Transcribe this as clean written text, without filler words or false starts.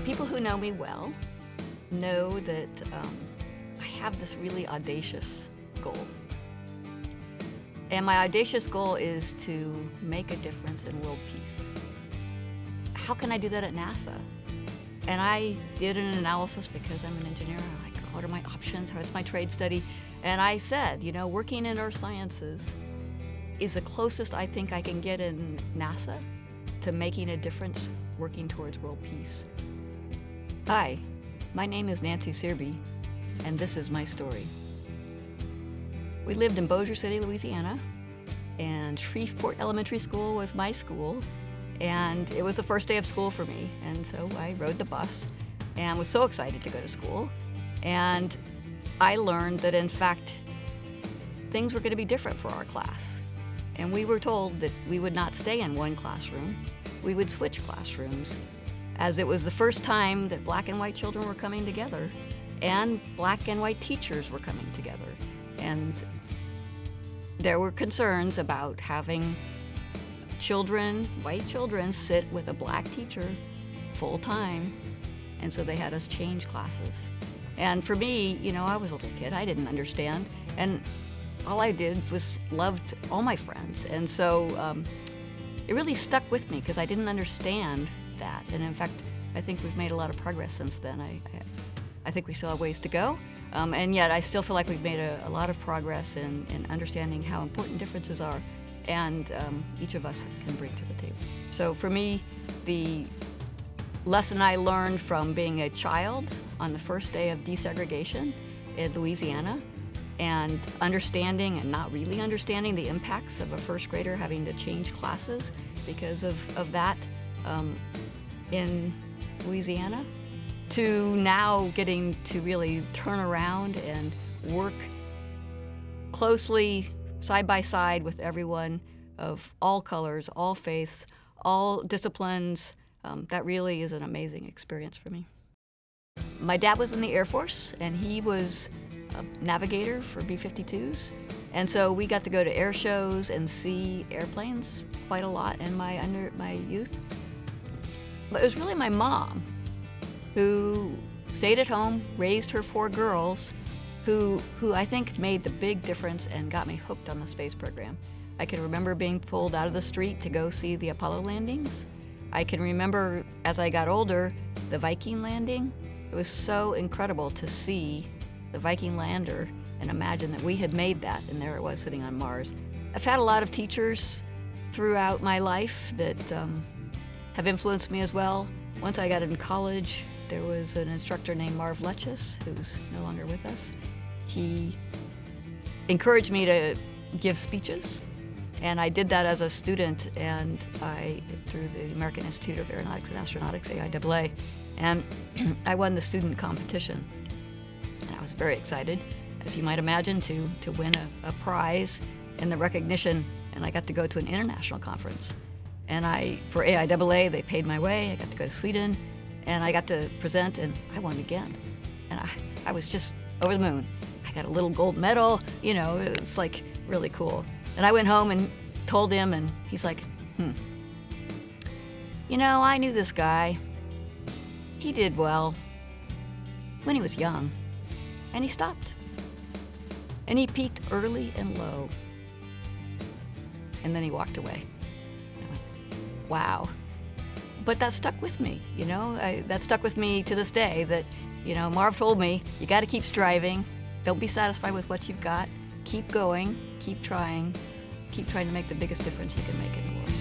People who know me well know that I have this really audacious goal. And my audacious goal is to make a difference in world peace. How can I do that at NASA? And I did an analysis because I'm an engineer. I'm like, what are my options? What's my trade study? And I said, you know, working in earth sciences is the closest I think I can get in NASA to making a difference working towards world peace. Hi, my name is Nancy Searby, and this is my story. We lived in Bossier City, Louisiana, and Shreveport Elementary School was my school, and it was the first day of school for me, and so I rode the bus and was so excited to go to school. And I learned that, in fact, things were going to be different for our class. And we were told that we would not stay in one classroom, we would switch classrooms, as it was the first time that black and white children were coming together, and black and white teachers were coming together. And there were concerns about having children, white children, sit with a black teacher full time, and so they had us change classes. And for me, you know, I was a little kid, I didn't understand, and all I did was loved all my friends. And so it really stuck with me because I didn't understand that. And in fact, I think we've made a lot of progress since then. I think we still have ways to go. And yet I still feel like we've made a lot of progress in understanding how important differences are and each of us can bring to the table. So for me, the lesson I learned from being a child on the first day of desegregation in Louisiana and understanding and not really understanding the impacts of a first grader having to change classes because of that in Louisiana, to now getting to really turn around and work closely side by side with everyone of all colors, all faiths, all disciplines. That really is an amazing experience for me. My dad was in the Air Force, and he was a navigator for B-52s. And so we got to go to air shows and see airplanes quite a lot in my youth. But it was really my mom who stayed at home, raised her 4 girls, who I think made the big difference and got me hooked on the space program. I can remember being pulled out of the street to go see the Apollo landings. I can remember, as I got older, the Viking landing. It was so incredible to see the Viking lander and imagine that we had made that, and there it was sitting on Mars. I've had a lot of teachers throughout my life that have influenced me as well. Once I got in college, there was an instructor named Marv Letchis, who's no longer with us. He encouraged me to give speeches, and I did that as a student, and through the American Institute of Aeronautics and Astronautics, AIAA, and I won the student competition. And I was very excited, as you might imagine, to win a prize and the recognition, and I got to go to an international conference. And for AIAA, they paid my way. I got to go to Sweden, and I got to present, and I won again. And I was just over the moon. I got a little gold medal, you know, it was like really cool. And I went home and told him, and he's like, you know, I knew this guy. He did well when he was young, and he stopped. And he peaked early and low. And then he walked away. I went, wow. But that stuck with me, you know? That stuck with me to this day, that, you know, Marv told me, you gotta keep striving. Don't be satisfied with what you've got. Keep going, keep trying to make the biggest difference you can make in the world.